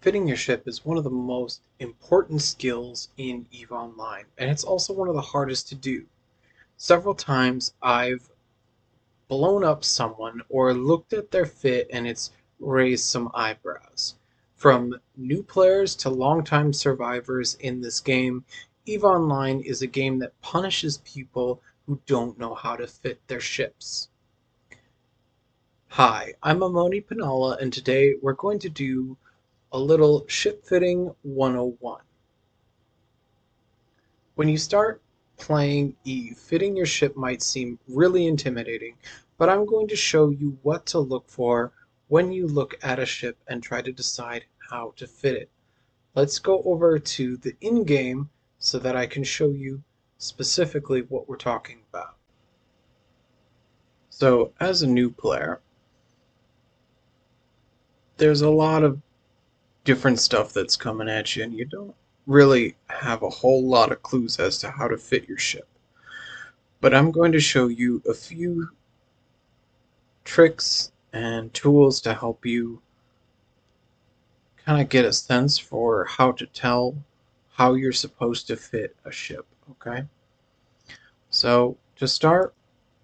Fitting your ship is one of the most important skills in EVE Online, and it's also one of the hardest to do. Several times I've blown up someone or looked at their fit and it's raised some eyebrows. From new players to longtime survivors in this game, EVE Online is a game that punishes people who don't know how to fit their ships. Hi, I'm Amoni Pinala, and today we're going to do a little ship fitting 101. When you start playing Eve, fitting your ship might seem really intimidating, but I'm going to show you what to look for when you look at a ship and try to decide how to fit it. Let's go over to the in-game so that I can show you specifically what we're talking about. So, as a new player, there's a lot of different stuff that's coming at you, and you don't really have a whole lot of clues as to how to fit your ship. But I'm going to show you a few tricks and tools to help you kind of get a sense for how to tell how you're supposed to fit a ship, okay? So, to start,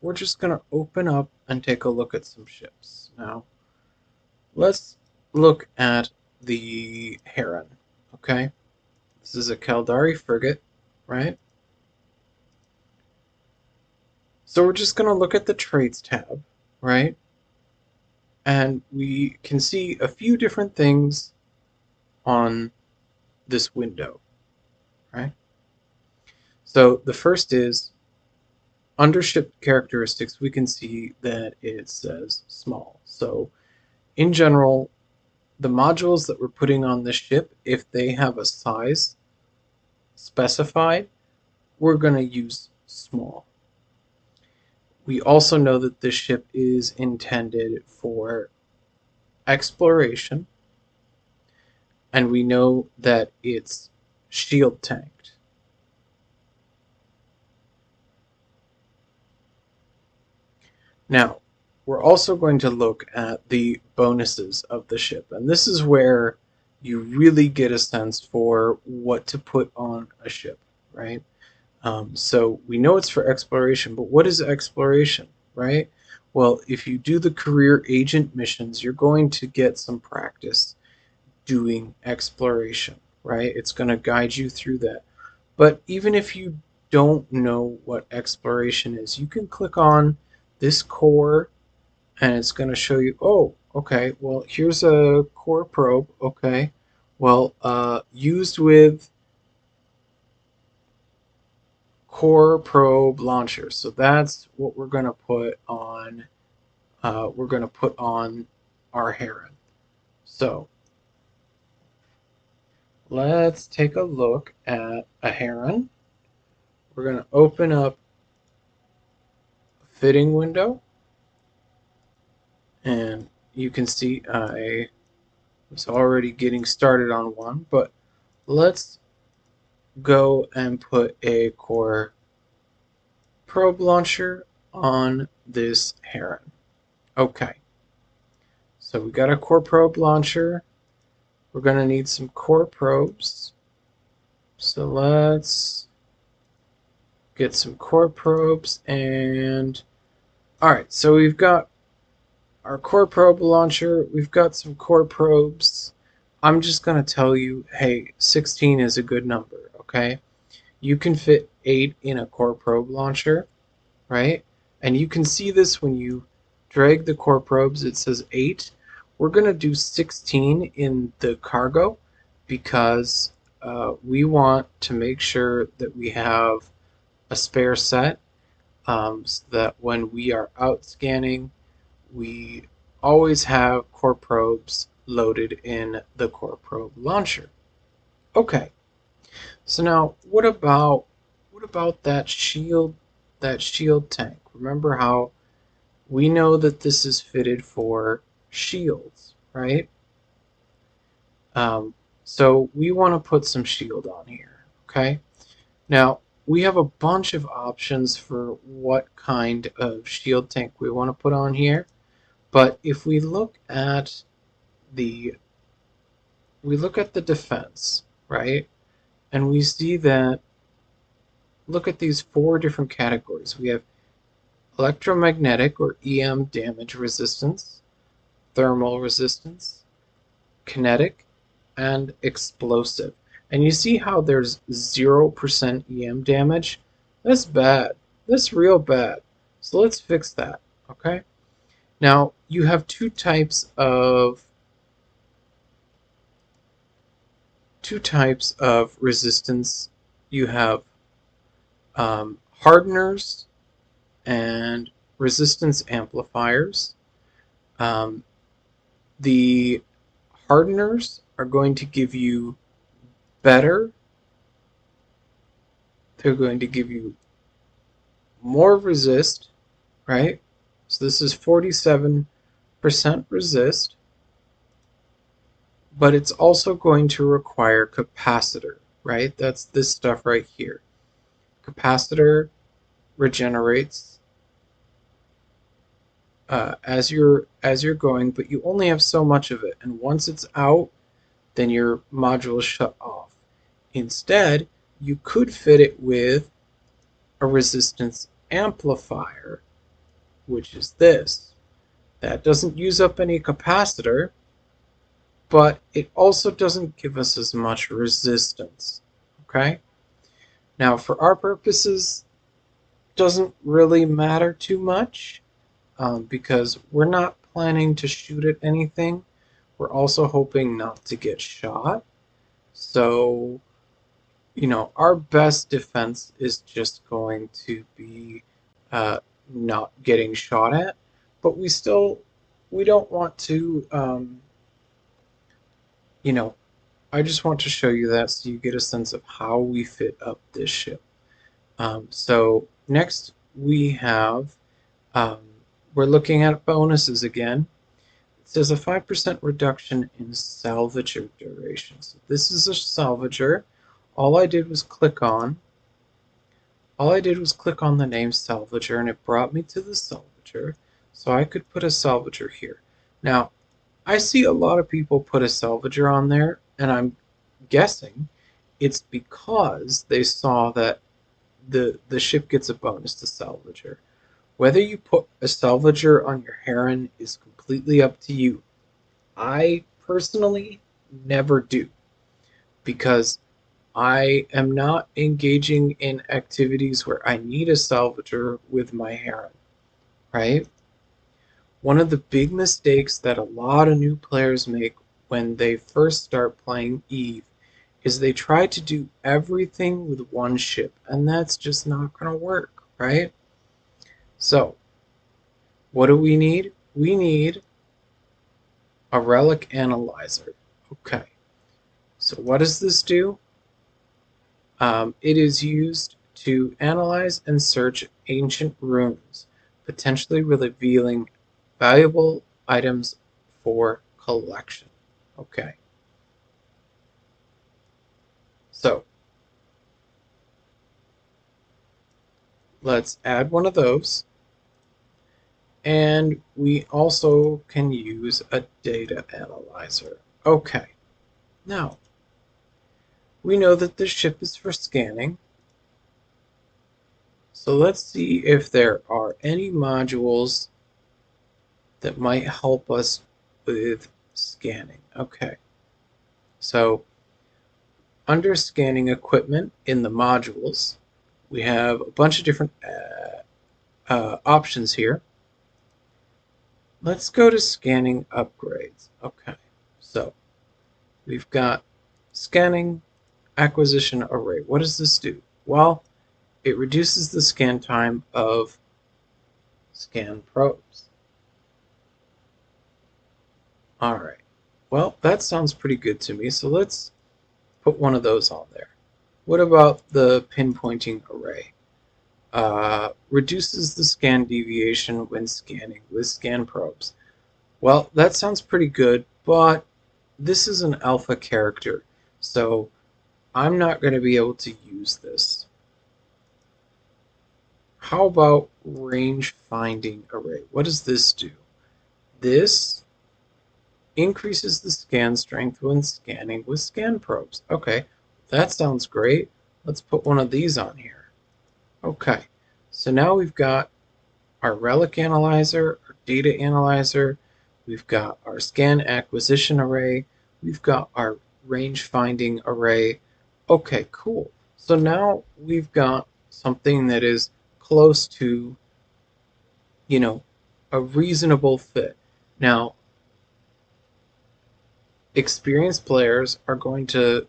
we're just going to open up and take a look at some ships. Now, let's look at the Heron, okay? This is a Caldari frigate, right? So we're just going to look at the Trades tab, right? And we can see a few different things on this window, right? So the first is under ship characteristics, we can see that it says small. So in general, the modules that we're putting on the ship, if they have a size specified, we're going to use small. We also know that this ship is intended for exploration, and we know that it's shield tanked. Now, we're also going to look at the bonuses of the ship, and this is where you really get a sense for what to put on a ship, right? So we know it's for exploration, but what is exploration, right? Well, if you do the career agent missions, you're going to get some practice doing exploration, right? It's going to guide you through that. But even if you don't know what exploration is, you can click on this core and it's going to show you, oh, okay, well, here's a core probe, okay. Well, used with core probe launcher. So that's what we're going to put on. We're going to put on our Heron. So let's take a look at a Heron. We're going to open up a fitting window, and you can see I was already getting started on one, but let's go and put a core probe launcher on this Heron. Okay, so we got a core probe launcher. We're going to need some core probes. So let's get some core probes, and alright, so we've got our core probe launcher, we've got some core probes. I'm just going to tell you, hey, 16 is a good number, okay? You can fit 8 in a core probe launcher, right? And you can see this when you drag the core probes, it says 8. We're going to do 16 in the cargo because we want to make sure that we have a spare set so that when we are out scanning, we always have core probes loaded in the core probe launcher. Okay, so now what about that shield tank? Remember how we know that this is fitted for shields, right? So we want to put some shield on here, okay? Now, we have a bunch of options for what kind of shield tank we want to put on here, but if we look at the we look at the defense, right? And we see that, look at these four different categories. We have electromagnetic or EM damage resistance, thermal resistance, kinetic, and explosive. And you see how there's 0% EM damage? That's bad. That's real bad. So let's fix that, okay? Now, you have two types of resistance. You have hardeners and resistance amplifiers. Um, the hardeners are going to give you better, they're going to give you more resist, right? So this is 47% resist, but it's also going to require capacitor, right? That's this stuff right here. Capacitor regenerates as you're going, but you only have so much of it, and once it's out, then your module is shut off. Instead, you could fit it with a resistance amplifier, which is this. That doesn't use up any capacitor, but it also doesn't give us as much resistance. Okay? Now, for our purposes, doesn't really matter too much because we're not planning to shoot at anything. We're also hoping not to get shot. So, our best defense is just going to be not getting shot at. But we don't want to, I just want to show you that so you get a sense of how we fit up this ship. So next we have, um, we're looking at bonuses again. It says a 5% reduction in salvager duration. So this is a salvager. All I did was click on the name salvager and it brought me to the salvager. So I could put a salvager here. Now, I see a lot of people put a salvager on there, and I'm guessing it's because they saw that the ship gets a bonus to salvager. Whether you put a salvager on your Heron is completely up to you. I personally never do because I am not engaging in activities where I need a salvager with my Heron, right? One of the big mistakes that a lot of new players make when they first start playing Eve is they try to do everything with one ship, and that's just not going to work, right? So, what do we need? We need a relic analyzer. Okay, so what does this do? It is used to analyze and search ancient runes, potentially revealing valuable items for collection. Okay, so let's add one of those. And we also can use a data analyzer. Okay, now we know that this ship is for scanning. So let's see if there are any modules that might help us with scanning. Okay, so under scanning equipment in the modules, we have a bunch of different options here. Let's go to scanning upgrades. Okay, so we've got scanning acquisition array. What does this do? Well, it reduces the scan time of scan probes. Alright, well, that sounds pretty good to me, so let's put one of those on there. What about the pinpointing array? Reduces the scan deviation when scanning with scan probes. Well, that sounds pretty good, but this is an alpha character, so I'm not going to be able to use this. How about range finding array? What does this do? This increases the scan strength when scanning with scan probes. Okay, that sounds great. Let's put one of these on here. Okay, so now we've got our relic analyzer, our data analyzer, we've got our scan acquisition array, we've got our range finding array. Okay, cool. So now we've got something that is close to, you know, a reasonable fit. Now, experienced players are going to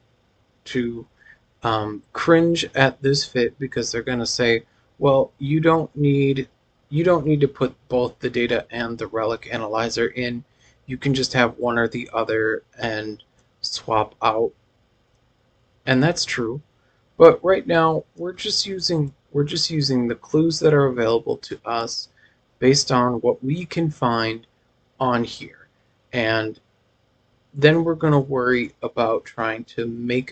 cringe at this fit because they're going to say, "Well, you don't need to put both the data and the relic analyzer in. You can just have one or the other and swap out." And that's true. But right now, we're just using the clues that are available to us based on what we can find on here. And then we're going to worry about trying to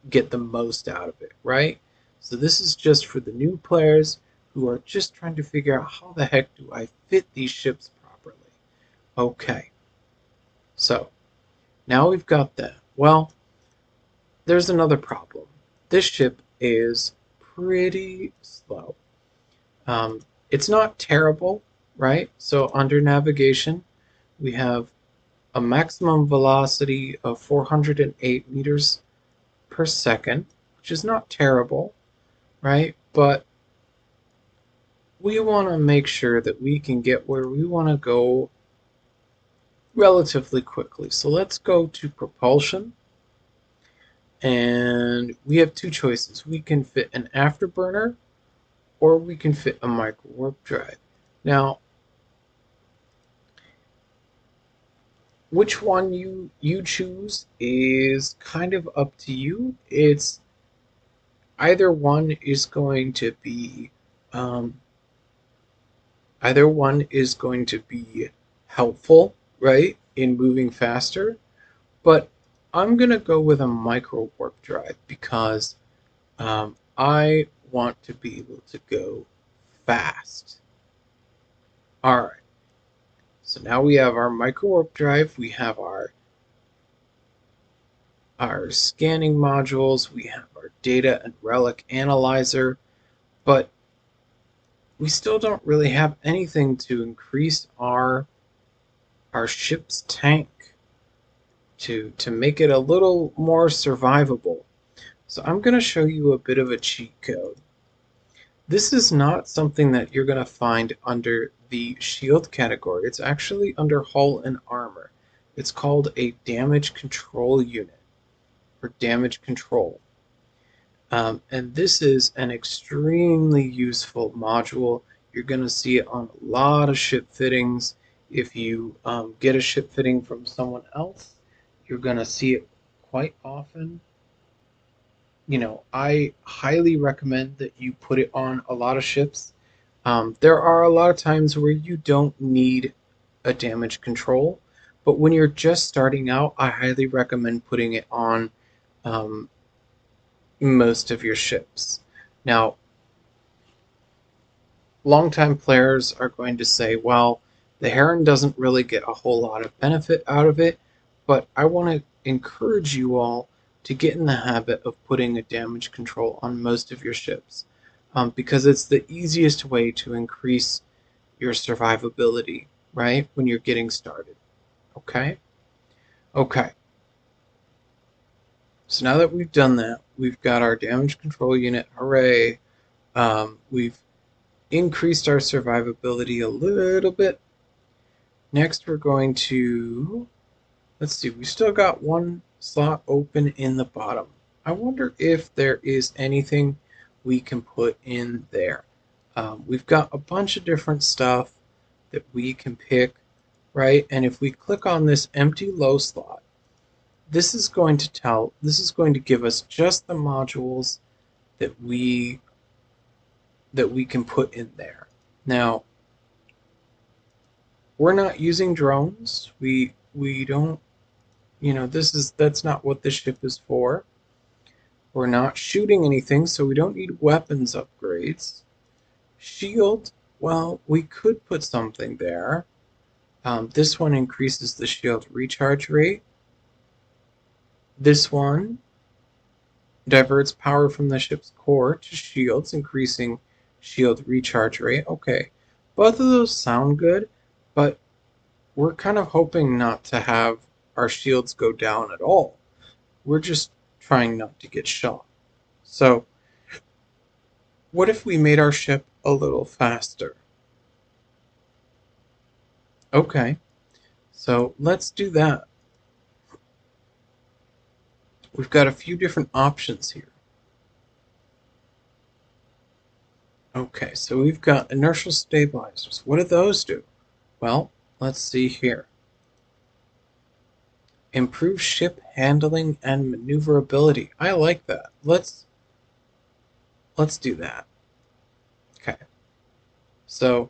get the most out of it, right? So this is just for the new players who are just trying to figure out how the heck do I fit these ships properly. Okay, so now we've got that. Well, there's another problem. This ship is pretty slow. It's not terrible, right? So under navigation, we have a maximum velocity of 408 meters per second, which is not terrible, right? But we want to make sure that we can get where we want to go relatively quickly. So let's go to propulsion, and we have two choices. We can fit an afterburner or we can fit a micro warp drive. Now, which one you choose is kind of up to you. It's either one is going to be um, either one is going to be helpful, right, in moving faster. But I'm going to go with a micro warp drive because I want to be able to go fast. All right. So now we have our micro warp drive. We have our scanning modules. We have our data and relic analyzer. But we still don't really have anything to increase our ship's tank to make it a little more survivable. So I'm going to show you a bit of a cheat code. This is not something that you're going to find under the shield category. It's actually under hull and armor. It's called a damage control unit or damage control. And this is an extremely useful module. You're going to see it on a lot of ship fittings. If you get a ship fitting from someone else, you're going to see it quite often. I highly recommend that you put it on a lot of ships. There are a lot of times where you don't need a damage control, but when you're just starting out, I highly recommend putting it on um, most of your ships. Now, longtime players are going to say, well, the Heron doesn't really get a whole lot of benefit out of it, but I want to encourage you all to get in the habit of putting a damage control on most of your ships because it's the easiest way to increase your survivability, right, when you're getting started. Okay? Okay. So now that we've done that, we've got our damage control unit. Hooray! We've increased our survivability a little bit. Next, we're going to, let's see, we still got one slot open in the bottom. I wonder if there is anything we can put in there. We've got a bunch of different stuff that we can pick, right? And if we click on this empty low slot, this is going to give us just the modules that we can put in there. Now, we're not using drones. We don't, that's not what this ship is for. We're not shooting anything, so we don't need weapons upgrades. Shield, well, we could put something there. This one increases the shield recharge rate. This one diverts power from the ship's core to shields, increasing shield recharge rate. Okay, both of those sound good, but we're kind of hoping not to have our shields go down at all. We're just trying not to get shot. So, what if we made our ship a little faster? Okay, so let's do that. We've got a few different options here. Okay, so we've got inertial stabilizers. What do those do? Well, let's see here. Improve ship handling and maneuverability. I like that. Let's do that. Okay. So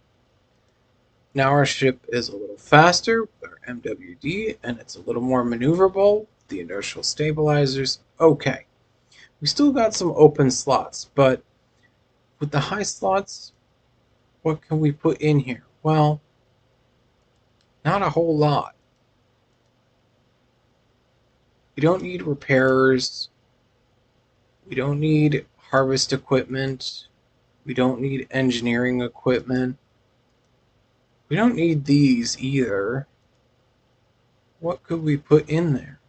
now our ship is a little faster with our MWD, and it's a little more maneuverable. The inertial stabilizers. Okay. We still got some open slots, but with the high slots, what can we put in here? Well, not a whole lot. We don't need repairers. We don't need harvest equipment. We don't need engineering equipment. We don't need these either. What could we put in there?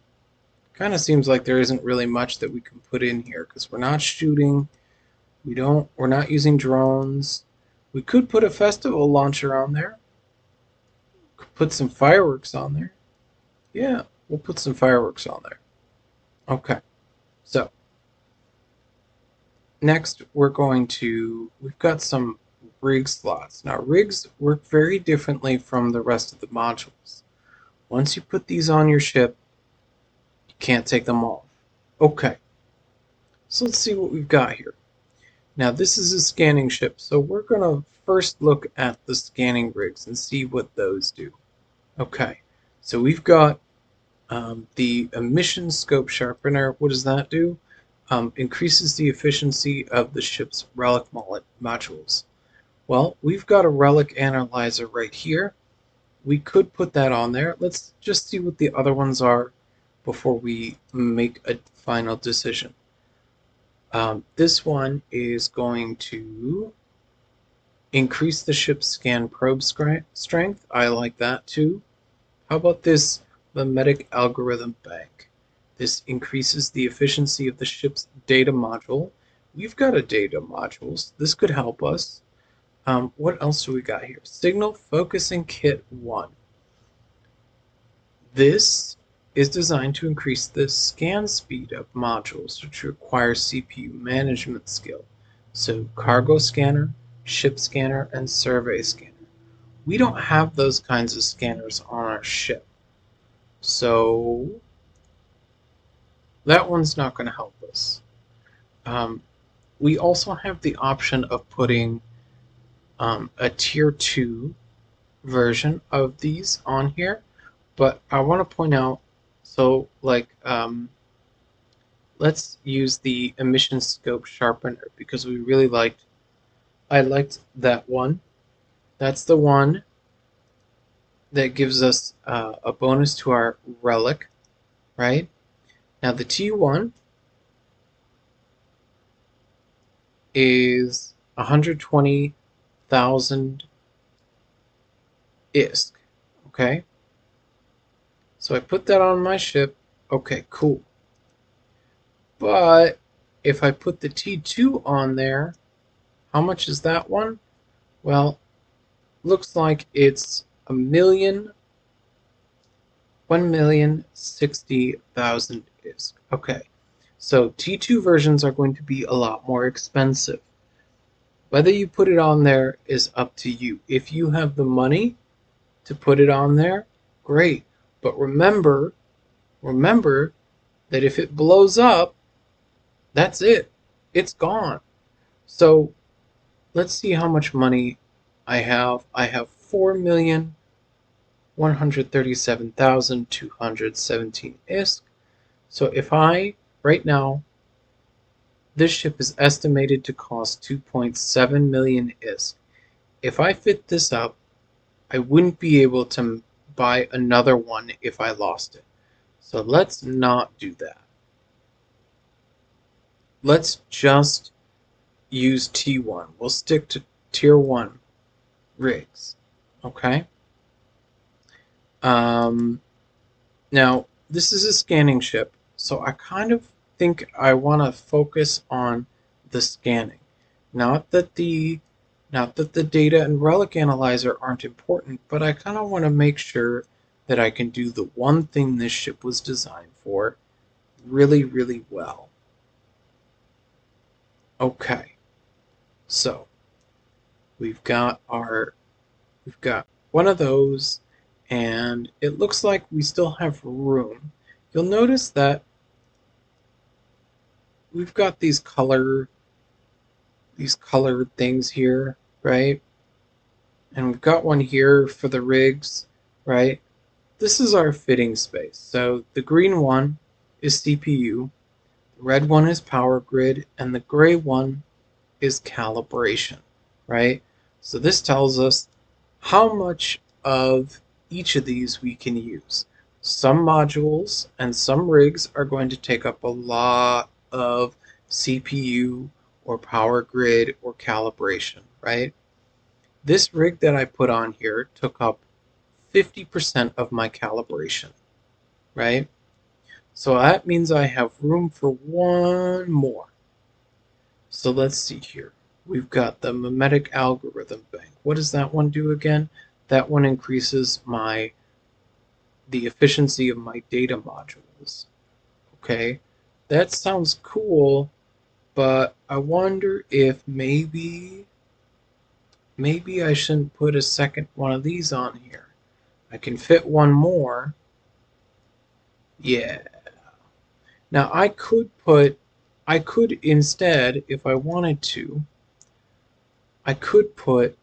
Kind of seems like there isn't really much that we can put in here because we're not shooting. We're not using drones. We could put a festival launcher on there. Could put some fireworks on there. Yeah, we'll put some fireworks on there. Okay. So, next we've got some rig slots. Now, rigs work very differently from the rest of the modules. Once you put these on your ship, you can't take them off. Okay, so let's see what we've got here. Now, this is a scanning ship, so we're going to first look at the scanning rigs and see what those do. Okay, so we've got the emission scope sharpener. What does that do? Increases the efficiency of the ship's relic modules. Well, we've got a relic analyzer right here. We could put that on there. Let's just see what the other ones are before we make a final decision. This one is going to increase the ship's scan probe strength. I like that too. How about this mimetic algorithm bank? This increases the efficiency of the ship's data module. We've got a data module, so this could help us. What else do we got here? Signal Focusing Kit 1. This is designed to increase the scan speed of modules, which require CPU management skill. So cargo scanner, ship scanner, and survey scanner. We don't have those kinds of scanners on our ship. So that one's not going to help us. We also have the option of putting a tier 2 version of these on here, but I want to point out, so like let's use the emission scope sharpener because I liked that one. That's the one that gives us a bonus to our relic, right? Now the T1 is 120,000 ISK, okay? So I put that on my ship. Okay, cool. But if I put the T2 on there, how much is that one? Well, looks like it's 1,060,000 ISK. Okay, so T2 versions are going to be a lot more expensive. Whether you put it on there is up to you. If you have the money to put it on there, great. But remember that if it blows up, that's it. It's gone. So let's see how much money I have. I have 4,137,217 ISK. So if right now, this ship is estimated to cost 2.7 million ISK. If I fit this up, I wouldn't be able to buy another one if I lost it. So let's not do that. Let's just use T1. We'll stick to tier 1 rigs. Okay? Now, this is a scanning ship, so I kind of think I want to focus on the scanning. Not that the data and relic analyzer aren't important, but I kind of want to make sure that I can do the one thing this ship was designed for really, really well. Okay, so we've got one of those, and it looks like we still have room. You'll notice that we've got these colored things here, right? And we've got one here for the rigs, right? This is our fitting space. So the green one is CPU, the red one is power grid, and the gray one is calibration, right? So this tells us how much of each of these we can use. Some modules and some rigs are going to take up a lot of CPU or power grid or calibration, right? This rig that I put on here took up 50% of my calibration, right? So that means I have room for one more. So let's see here. We've got the mimetic algorithm bank. What does that one do again? That one increases the efficiency of my data modules. Okay, that sounds cool, but I wonder if maybe I shouldn't put a second one of these on here. I can fit one more. Yeah. Now I could instead, if I wanted to, I could put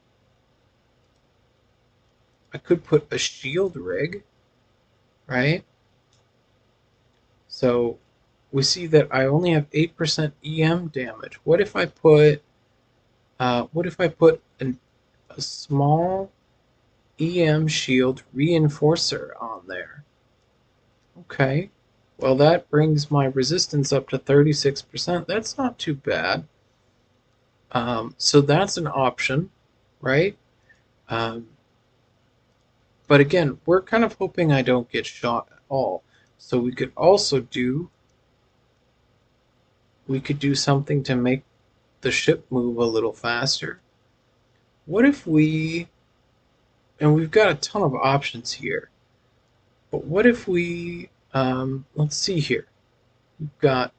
a shield rig, right? So we see that I only have 8% EM damage. What if I put a small EM shield reinforcer on there? Okay. Well, that brings my resistance up to 36%. That's not too bad. So that's an option, right? Um, but again, we're kind of hoping I don't get shot at all. So we could do something to make the ship move a little faster. What if and we've got a ton of options here, but what if let's see here. We've got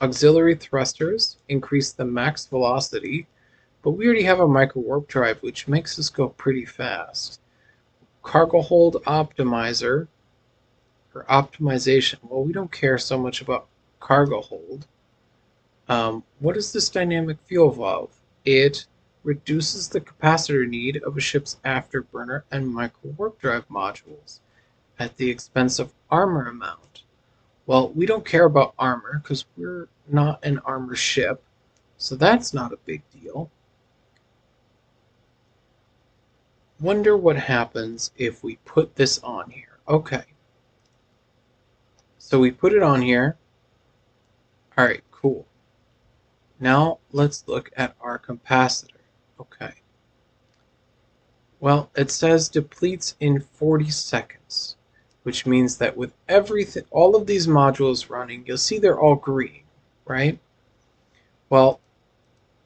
auxiliary thrusters, increase the max velocity, but we already have a micro warp drive, which makes us go pretty fast. Cargo hold optimizer, or optimization. Well, we don't care so much about cargo hold. What is this dynamic fuel valve? It reduces the capacitor need of a ship's afterburner and micro warp drive modules at the expense of armor amount. Well, we don't care about armor because we're not an armor ship, so that's not a big deal. Wonder what happens if we put this on here. Okay. So we put it on here. Alright, cool. Now let's look at our capacitor. Okay. Well, it says depletes in 40 seconds, which means that with everything, all of these modules running, you'll see they're all green, right? Well,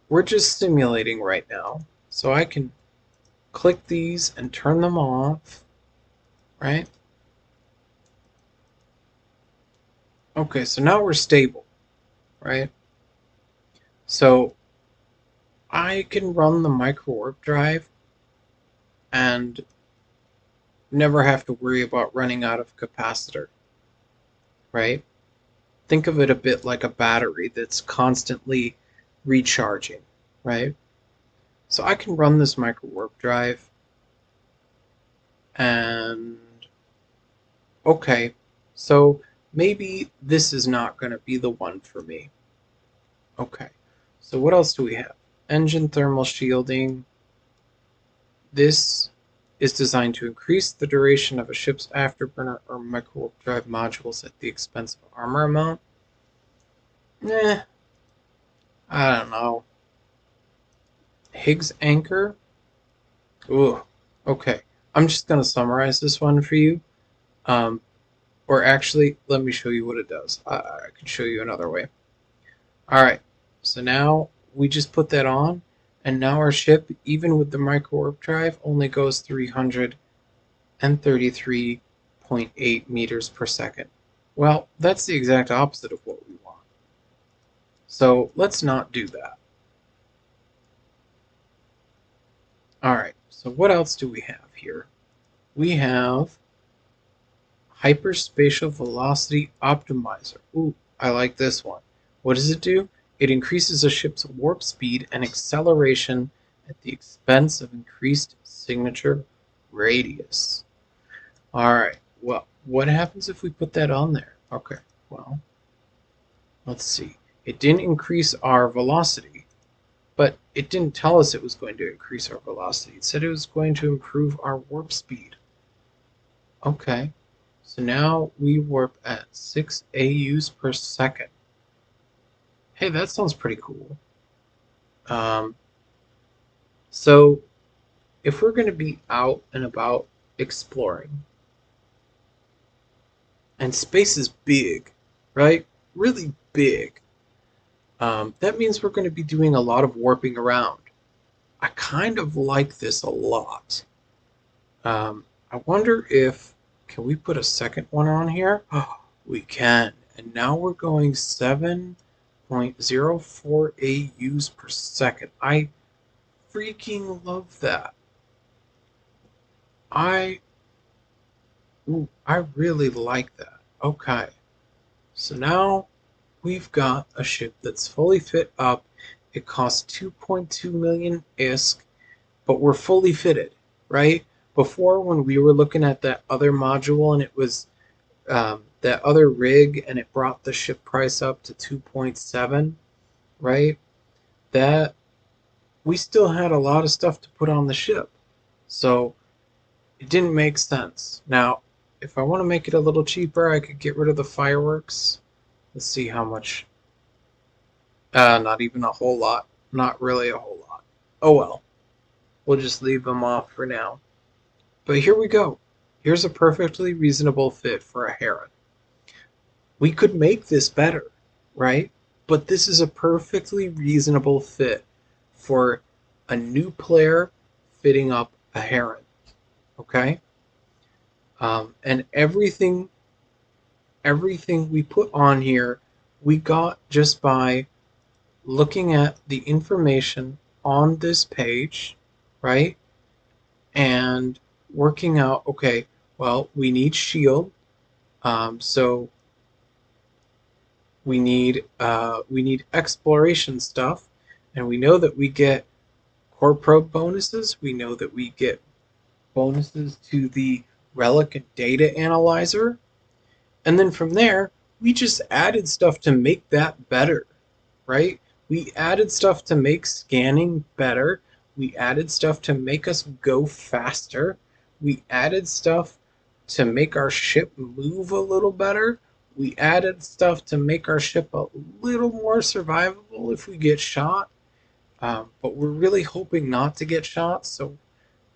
we're just simulating right now, so I can click these and turn them off, right? Okay, so now we're stable, right? So I can run the micro warp drive and never have to worry about running out of capacitor, right? Think of it a bit like a battery that's constantly recharging, right? So I can run this micro warp drive and okay, so maybe this is not going to be the one for me. Okay, so what else do we have? Engine thermal shielding. This is designed to increase the duration of a ship's afterburner or micro drive modules at the expense of armor amount. I don't know. Higgs anchor? Ooh, okay. I'm just going to summarize this one for you. Um, or actually, let me show you what it does. I can show you another way. Alright, so now we just put that on, and now our ship, even with the micro warp drive, only goes 333.8 meters per second. Well, that's the exact opposite of what we want. So let's not do that. Alright, so what else do we have here? We have Hyperspatial Velocity Optimizer. Ooh, I like this one. What does it do? It increases a ship's warp speed and acceleration at the expense of increased signature radius. Alright, well, what happens if we put that on there? Okay, well, let's see. It didn't increase our velocity, but it didn't tell us it was going to increase our velocity. It said it was going to improve our warp speed. Okay, so now we warp at 6 AUs per second. Hey, that sounds pretty cool. So if we're going to be out and about exploring, and space is big, right? Really big. That means we're going to be doing a lot of warping around. I kind of like this a lot. I wonder if, can we put a second one on here? Oh, we can. And now we're going 7.04 AUs per second. I freaking love that. I really like that. Okay. So now we've got a ship that's fully fit up. It costs 2.2 million ISK, but we're fully fitted, right? Before, when we were looking at that other module and it was that other rig and it brought the ship price up to 2.7, right? That we still had a lot of stuff to put on the ship. So it didn't make sense. Now, if I want to make it a little cheaper, I could get rid of the fireworks. Let's see how much. Not even a whole lot. Not really a whole lot. Oh well. We'll just leave them off for now. But here we go. Here's a perfectly reasonable fit for a heron. We could make this better, right? But this is a perfectly reasonable fit for a new player fitting up a heron. Okay? And everything we put on here, we got just by looking at the information on this page, right? And working out, okay, well, we need shield, so we need exploration stuff, and we know that we get core probe bonuses. We know that we get bonuses to the relic and data analyzer, and then from there we just added stuff to make that better, right? We added stuff to make scanning better. We added stuff to make us go faster. We added stuff to make our ship move a little better. We added stuff to make our ship a little more survivable if we get shot. But we're really hoping not to get shot, so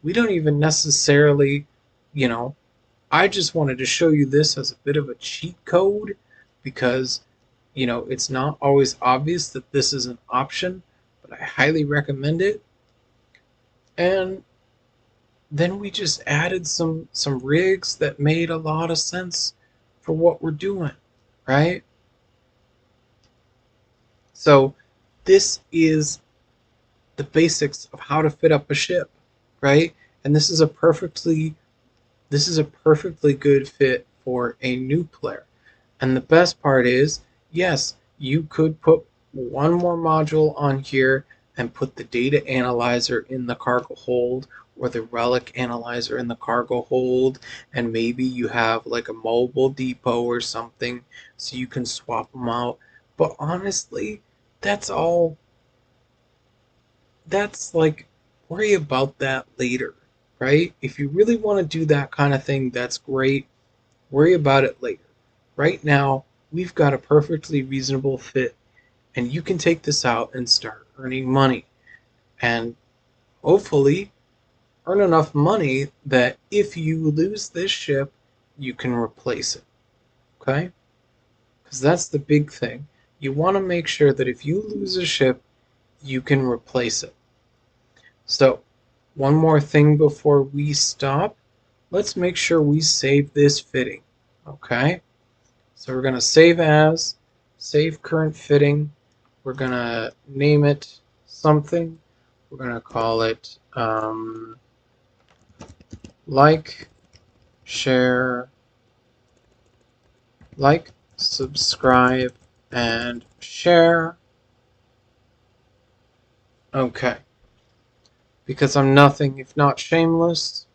we don't even necessarily, you know, I just wanted to show you this as a bit of a cheat code because, it's not always obvious that this is an option, but I highly recommend it. And then we just added some rigs that made a lot of sense for what we're doing, right? So this is the basics of how to fit up a ship, right? And this is a perfectly good fit for a new player. And the best part is, yes, you could put one more module on here and put the data analyzer in the cargo hold or the relic analyzer in the cargo hold, and maybe you have like a mobile depot or something so you can swap them out. But honestly, that's all. That's like, worry about that later. right? If you really want to do that kind of thing, that's great. Worry about it later. Right now, we've got a perfectly reasonable fit, and you can take this out and start earning money. And hopefully, earn enough money that if you lose this ship, you can replace it. Okay? Because that's the big thing. You want to make sure that if you lose a ship, you can replace it. So, one more thing before we stop. Let's make sure we save this fitting. Okay? So we're going to save as, save current fitting. We're going to name it something. We're going to call it like, share, like, subscribe, and share. Okay. Because I'm nothing if not shameless.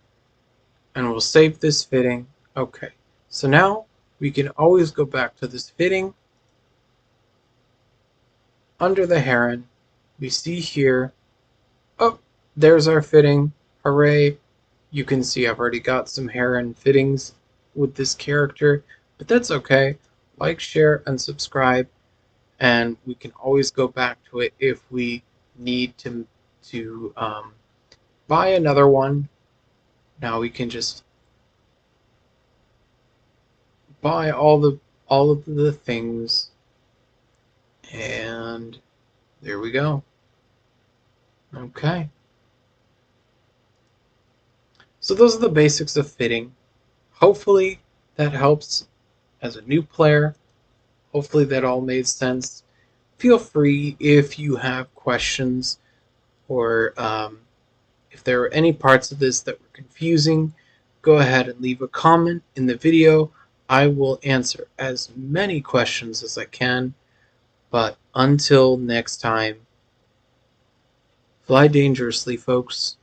And we'll save this fitting. Okay. So now we can always go back to this fitting. Under the heron, we see here, oh, there's our fitting. Hooray. You can see I've already got some heron fittings with this character, but that's okay. Like, share, and subscribe, and we can always go back to it if we need to buy another one. Now we can just buy all of the things, and there we go. Okay. So those are the basics of fitting. Hopefully that helps as a new player. Hopefully that all made sense. Feel free if you have questions or if there are any parts of this that were confusing, go ahead and leave a comment in the video. I will answer as many questions as I can. But until next time, fly dangerously, folks.